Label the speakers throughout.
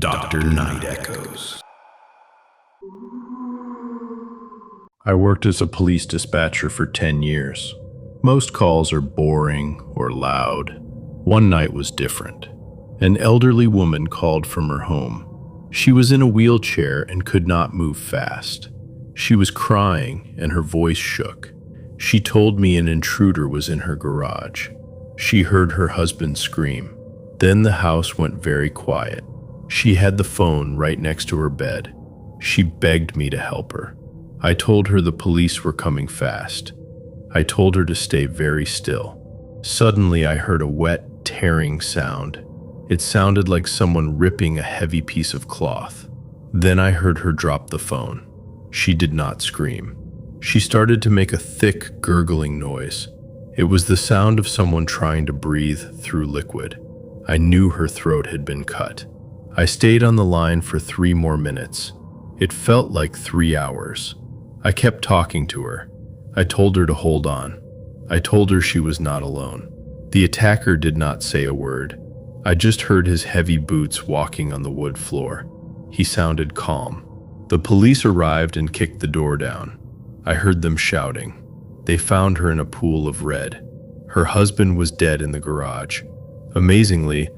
Speaker 1: Dr. Nightechoes. I worked as a police dispatcher for 10 years. Most calls are boring or loud. One night was different. An elderly woman called from her home. She was in a wheelchair and could not move fast. She was crying and her voice shook. She told me an intruder was in her garage. She heard her husband scream. Then the house went very quiet. She had the phone right next to her bed. She begged me to help her. I told her the police were coming fast. I told her to stay very still. Suddenly, I heard a wet, tearing sound. It sounded like someone ripping a heavy piece of cloth. Then I heard her drop the phone. She did not scream. She started to make a thick, gurgling noise. It was the sound of someone trying to breathe through liquid. I knew her throat had been cut. I stayed on the line for 3 more minutes. It felt like 3 hours. I kept talking to her. I told her to hold on. I told her she was not alone. The attacker did not say a word. I just heard his heavy boots walking on the wood floor. He sounded calm. The police arrived and kicked the door down. I heard them shouting. They found her in a pool of red. Her husband was dead in the garage. Amazingly,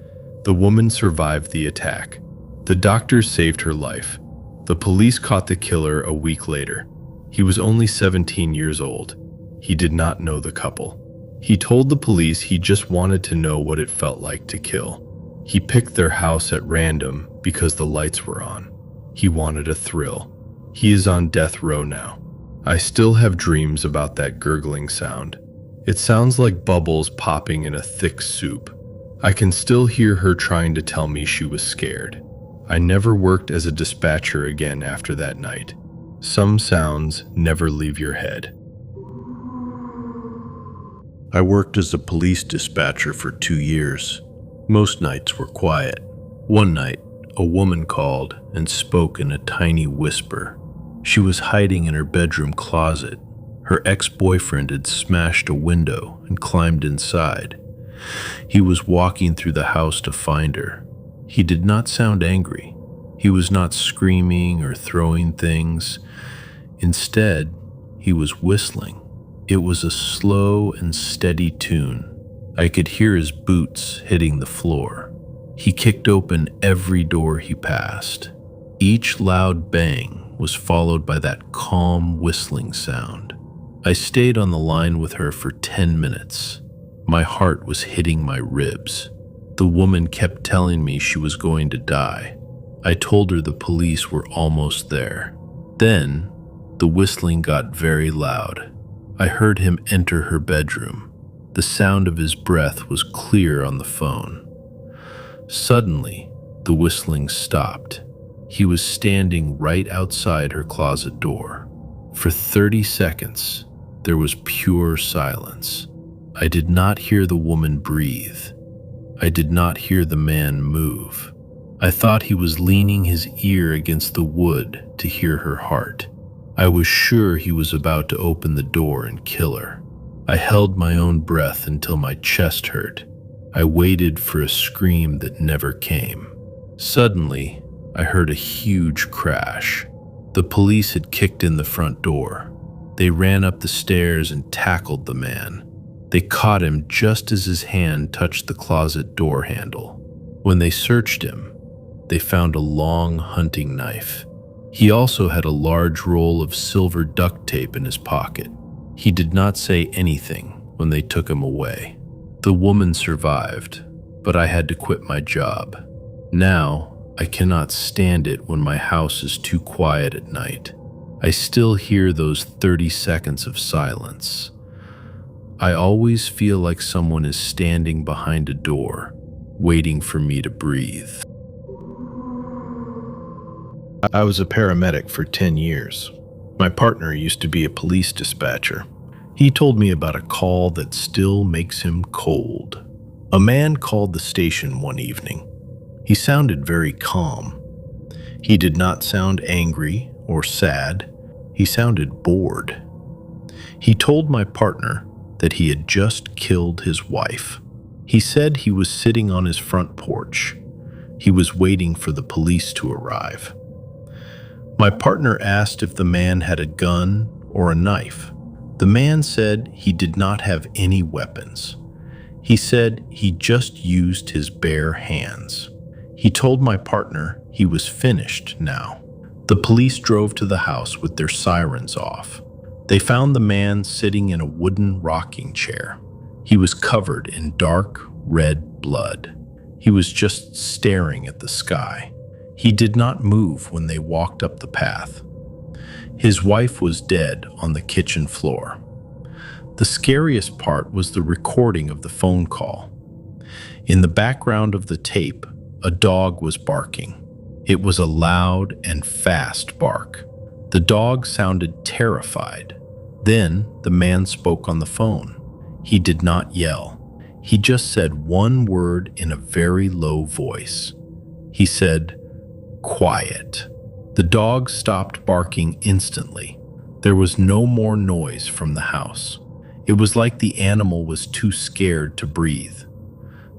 Speaker 1: the woman survived the attack. The doctors saved her life. The police caught the killer a week later. He was only 17 years old. He did not know the couple. He told the police he just wanted to know what it felt like to kill. He picked their house at random because the lights were on. He wanted a thrill. He is on death row now. I still have dreams about that gurgling sound. It sounds like bubbles popping in a thick soup. I can still hear her trying to tell me she was scared. I never worked as a dispatcher again after that night. Some sounds never leave your head. I worked as a police dispatcher for 2 years. Most nights were quiet. One night, a woman called and spoke in a tiny whisper. She was hiding in her bedroom closet. Her ex-boyfriend had smashed a window and climbed inside. He was walking through the house to find her. He did not sound angry. He was not screaming or throwing things. Instead, he was whistling. It was a slow and steady tune. I could hear his boots hitting the floor. He kicked open every door he passed. Each loud bang was followed by that calm whistling sound. I stayed on the line with her for 10 minutes. My heart was hitting my ribs. The woman kept telling me she was going to die. I told her the police were almost there. Then, the whistling got very loud. I heard him enter her bedroom. The sound of his breath was clear on the phone. Suddenly, the whistling stopped. He was standing right outside her closet door. For 30 seconds, there was pure silence. I did not hear the woman breathe. I did not hear the man move. I thought he was leaning his ear against the wood to hear her heart. I was sure he was about to open the door and kill her. I held my own breath until my chest hurt. I waited for a scream that never came. Suddenly, I heard a huge crash. The police had kicked in the front door. They ran up the stairs and tackled the man. They caught him just as his hand touched the closet door handle. When they searched him, they found a long hunting knife. He also had a large roll of silver duct tape in his pocket. He did not say anything when they took him away. The woman survived, but I had to quit my job. Now, I cannot stand it when my house is too quiet at night. I still hear those 30 seconds of silence. I always feel like someone is standing behind a door, waiting for me to breathe. I was a paramedic for 10 years. My partner used to be a police dispatcher. He told me about a call that still makes him cold. A man called the station one evening. He sounded very calm. He did not sound angry or sad. He sounded bored. He told my partner that he had just killed his wife. He said he was sitting on his front porch. He was waiting for the police to arrive. My partner asked if the man had a gun or a knife. The man said he did not have any weapons. He said he just used his bare hands. He told my partner he was finished now. The police drove to the house with their sirens off. They found the man sitting in a wooden rocking chair. He was covered in dark red blood. He was just staring at the sky. He did not move when they walked up the path. His wife was dead on the kitchen floor. The scariest part was the recording of the phone call. In the background of the tape, a dog was barking. It was a loud and fast bark. The dog sounded terrified. Then the man spoke on the phone. He did not yell. He just said one word in a very low voice. He said, "Quiet." The dog stopped barking instantly. There was no more noise from the house. It was like the animal was too scared to breathe.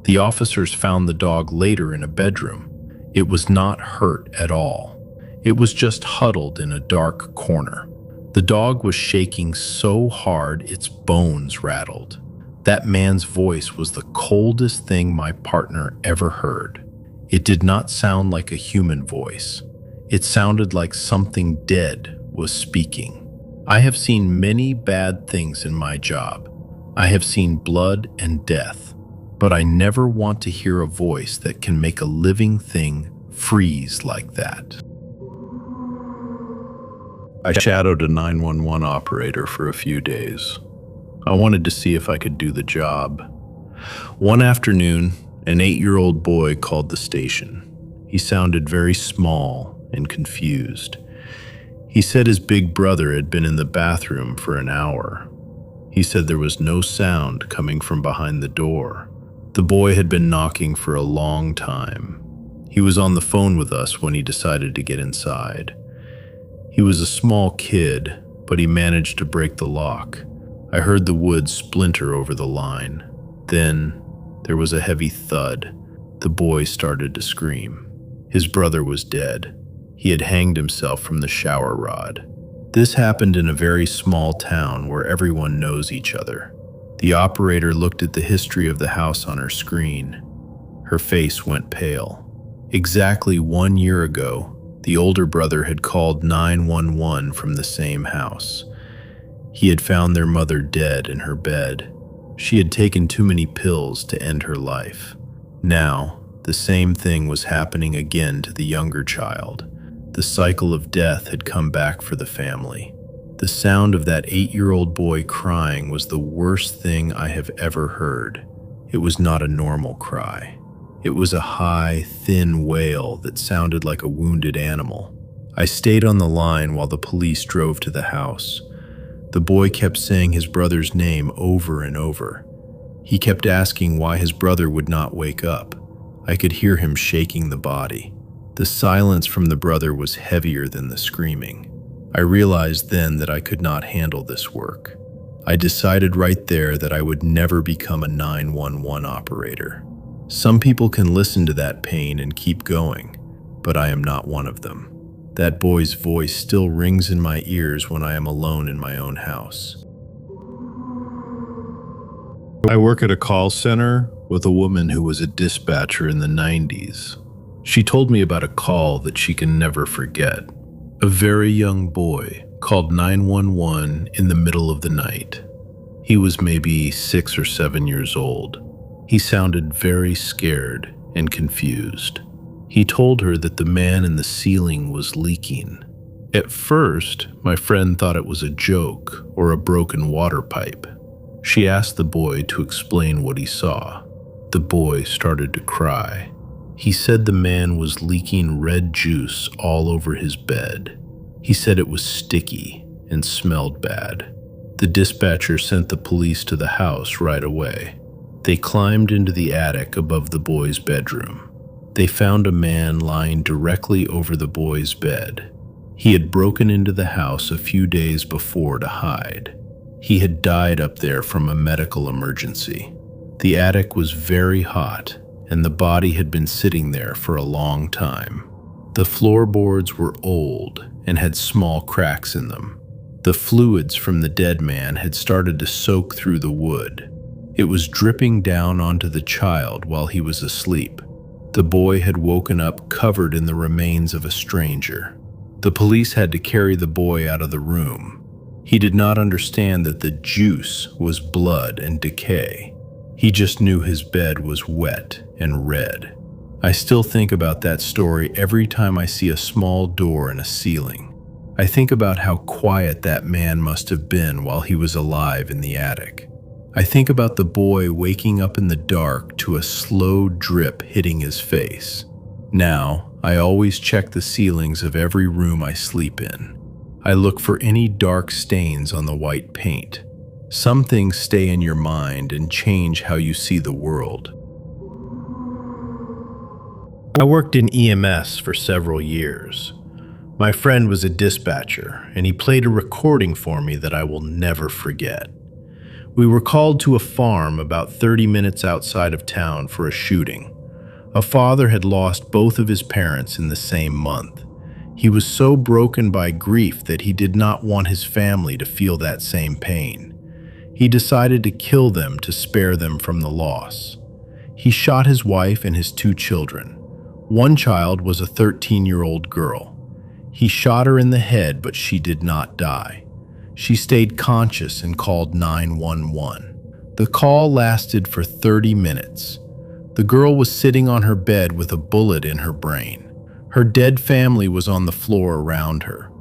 Speaker 1: The officers found the dog later in a bedroom. It was not hurt at all. It was just huddled in a dark corner. The dog was shaking so hard its bones rattled. That man's voice was the coldest thing my partner ever heard. It did not sound like a human voice. It sounded like something dead was speaking. I have seen many bad things in my job. I have seen blood and death, but I never want to hear a voice that can make a living thing freeze like that. I shadowed a 911 operator for a few days. I wanted to see if I could do the job. One afternoon, an 8-year-old boy called the station. He sounded very small and confused. He said his big brother had been in the bathroom for an hour. He said there was no sound coming from behind the door. The boy had been knocking for a long time. He was on the phone with us when he decided to get inside. He was a small kid, but he managed to break the lock. I heard the wood splinter over the line. Then there was a heavy thud. The boy started to scream. His brother was dead. He had hanged himself from the shower rod. This happened in a very small town where everyone knows each other. The operator looked at the history of the house on her screen. Her face went pale. Exactly 1 year ago, the older brother had called 911 from the same house. He had found their mother dead in her bed. She had taken too many pills to end her life. Now, the same thing was happening again to the younger child. The cycle of death had come back for the family. The sound of that 8-year-old boy crying was the worst thing I have ever heard. It was not a normal cry. It was a high, thin wail that sounded like a wounded animal. I stayed on the line while the police drove to the house. The boy kept saying his brother's name over and over. He kept asking why his brother would not wake up. I could hear him shaking the body. The silence from the brother was heavier than the screaming. I realized then that I could not handle this work. I decided right there that I would never become a 911 operator. Some people can listen to that pain and keep going, but I am not one of them. That boy's voice still rings in my ears when I am alone in my own house. I work at a call center with a woman who was a dispatcher in the 90s. She told me about a call that she can never forget. A very young boy called 911 in the middle of the night. He was maybe 6 or 7 years old. He sounded very scared and confused. He told her that the man in the ceiling was leaking. At first, my friend thought it was a joke or a broken water pipe. She asked the boy to explain what he saw. The boy started to cry. He said the man was leaking red juice all over his bed. He said it was sticky and smelled bad. The dispatcher sent the police to the house right away. They climbed into the attic above the boy's bedroom. They found a man lying directly over the boy's bed. He had broken into the house a few days before to hide. He had died up there from a medical emergency. The attic was very hot, and the body had been sitting there for a long time. The floorboards were old and had small cracks in them. The fluids from the dead man had started to soak through the wood. It was dripping down onto the child while he was asleep. The boy had woken up covered in the remains of a stranger. The police had to carry the boy out of the room. He did not understand that the juice was blood and decay. He just knew his bed was wet and red. I still think about that story every time I see a small door in a ceiling. I think about how quiet that man must have been while he was alive in the attic. I think about the boy waking up in the dark to a slow drip hitting his face. Now, I always check the ceilings of every room I sleep in. I look for any dark stains on the white paint. Some things stay in your mind and change how you see the world. I worked in EMS for several years. My friend was a dispatcher, and he played a recording for me that I will never forget. We were called to a farm about 30 minutes outside of town for a shooting. A father had lost both of his parents in the same month. He was so broken by grief that he did not want his family to feel that same pain. He decided to kill them to spare them from the loss. He shot his wife and his 2 children. One child was a 13-year-old girl. He shot her in the head, but she did not die. She stayed conscious and called 911. The call lasted for 30 minutes. The girl was sitting on her bed with a bullet in her brain. Her dead family was on the floor around her.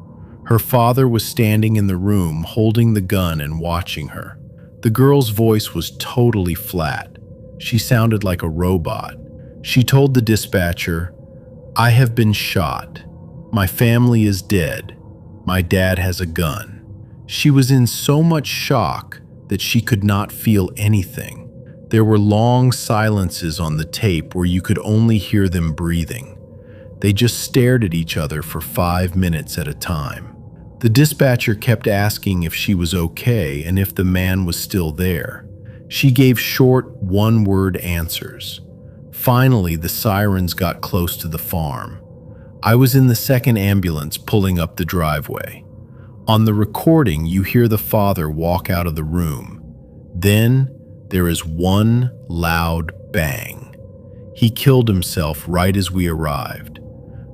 Speaker 1: Her father was standing in the room holding the gun and watching her. The girl's voice was totally flat. She sounded like a robot. She told the dispatcher, "I have been shot. My family is dead. My dad has a gun." She was in so much shock that she could not feel anything. There were long silences on the tape where you could only hear them breathing. They just stared at each other for 5 minutes at a time. The dispatcher kept asking if she was okay and if the man was still there. She gave short, one-word answers. Finally, the sirens got close to the farm. I was in the second ambulance pulling up the driveway. On the recording, you hear the father walk out of the room. Then, there is one loud bang. He killed himself right as we arrived.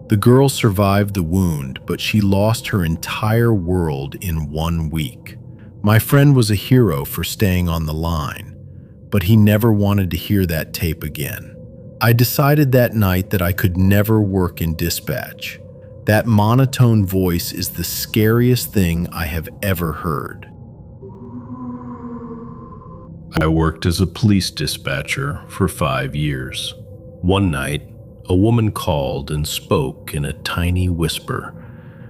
Speaker 1: The girl survived the wound, but she lost her entire world in 1 week. My friend was a hero for staying on the line, but he never wanted to hear that tape again. I decided that night that I could never work in dispatch. That monotone voice is the scariest thing I have ever heard. I worked as a police dispatcher for 5 years. One night, a woman called and spoke in a tiny whisper.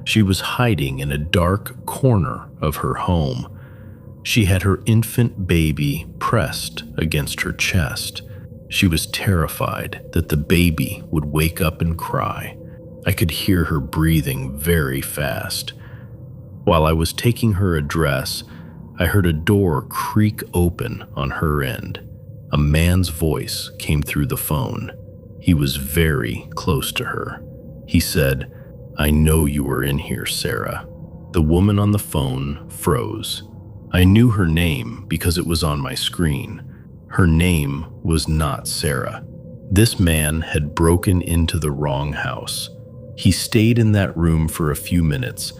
Speaker 1: She was hiding in a dark corner of her home. She had her infant baby pressed against her chest. She was terrified that the baby would wake up and cry. I could hear her breathing very fast. While I was taking her address, I heard a door creak open on her end. A man's voice came through the phone. He was very close to her. He said, "I know you were in here, Sarah." The woman on the phone froze. I knew her name because it was on my screen. Her name was not Sarah. This man had broken into the wrong house. He stayed in that room for a few minutes,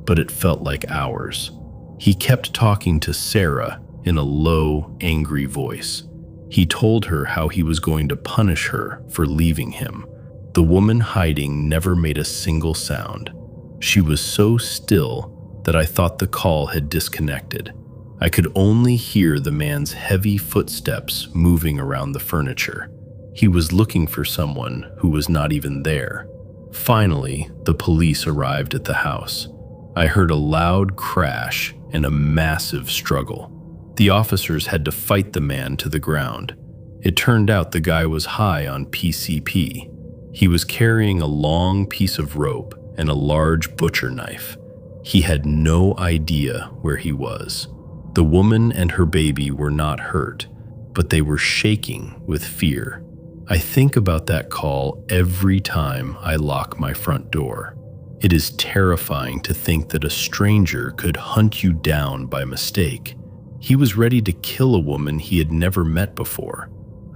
Speaker 1: but it felt like hours. He kept talking to Sarah in a low, angry voice. He told her how he was going to punish her for leaving him. The woman hiding never made a single sound. She was so still that I thought the call had disconnected. I could only hear the man's heavy footsteps moving around the furniture. He was looking for someone who was not even there. Finally, the police arrived at the house. I heard a loud crash and a massive struggle. The officers had to fight the man to the ground. It turned out the guy was high on PCP. He was carrying a long piece of rope and a large butcher knife. He had no idea where he was. The woman and her baby were not hurt, but they were shaking with fear. I think about that call every time I lock my front door. It is terrifying to think that a stranger could hunt you down by mistake. He was ready to kill a woman he had never met before.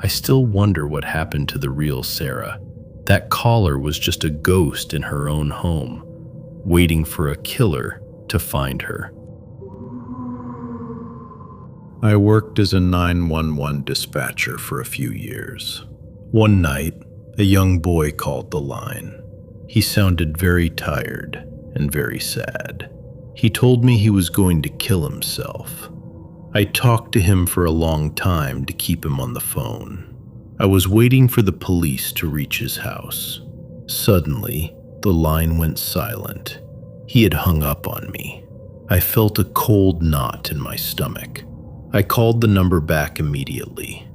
Speaker 1: I still wonder what happened to the real Sarah. That caller was just a ghost in her own home, waiting for a killer to find her. I worked as a 911 dispatcher for a few years. One night, a young boy called the line. He sounded very tired and very sad. He told me he was going to kill himself. I talked to him for a long time to keep him on the phone. I was waiting for the police to reach his house. Suddenly, the line went silent. He had hung up on me. I felt a cold knot in my stomach. I called the number back immediately.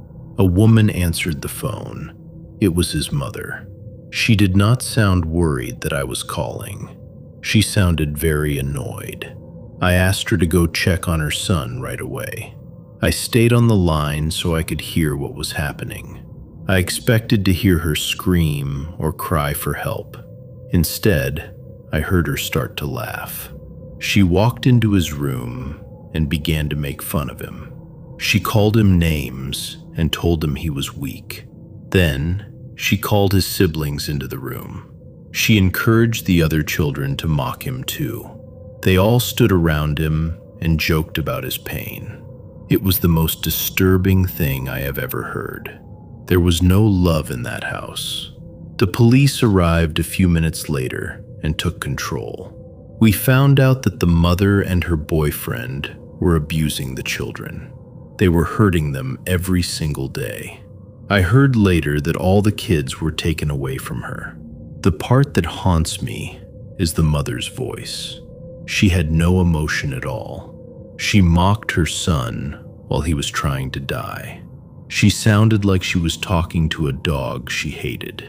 Speaker 1: A woman answered the phone. It was his mother. She did not sound worried that I was calling. She sounded very annoyed. I asked her to go check on her son right away. I stayed on the line so I could hear what was happening. I expected to hear her scream or cry for help. Instead, I heard her start to laugh. She walked into his room and began to make fun of him. She called him names and told him he was weak. Then, she called his siblings into the room. She encouraged the other children to mock him too. They all stood around him and joked about his pain. It was the most disturbing thing I have ever heard. There was no love in that house. The police arrived a few minutes later and took control. We found out that the mother and her boyfriend were abusing the children. They were hurting them every single day. I heard later that all the kids were taken away from her. The part that haunts me is the mother's voice. She had no emotion at all. She mocked her son while he was trying to die. She sounded like she was talking to a dog she hated.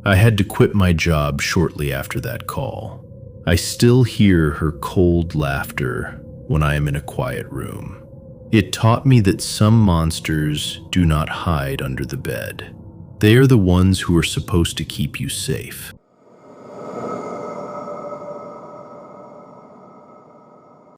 Speaker 1: I had to quit my job shortly after that call. I still hear her cold laughter when I am in a quiet room. It taught me that some monsters do not hide under the bed. They are the ones who are supposed to keep you safe.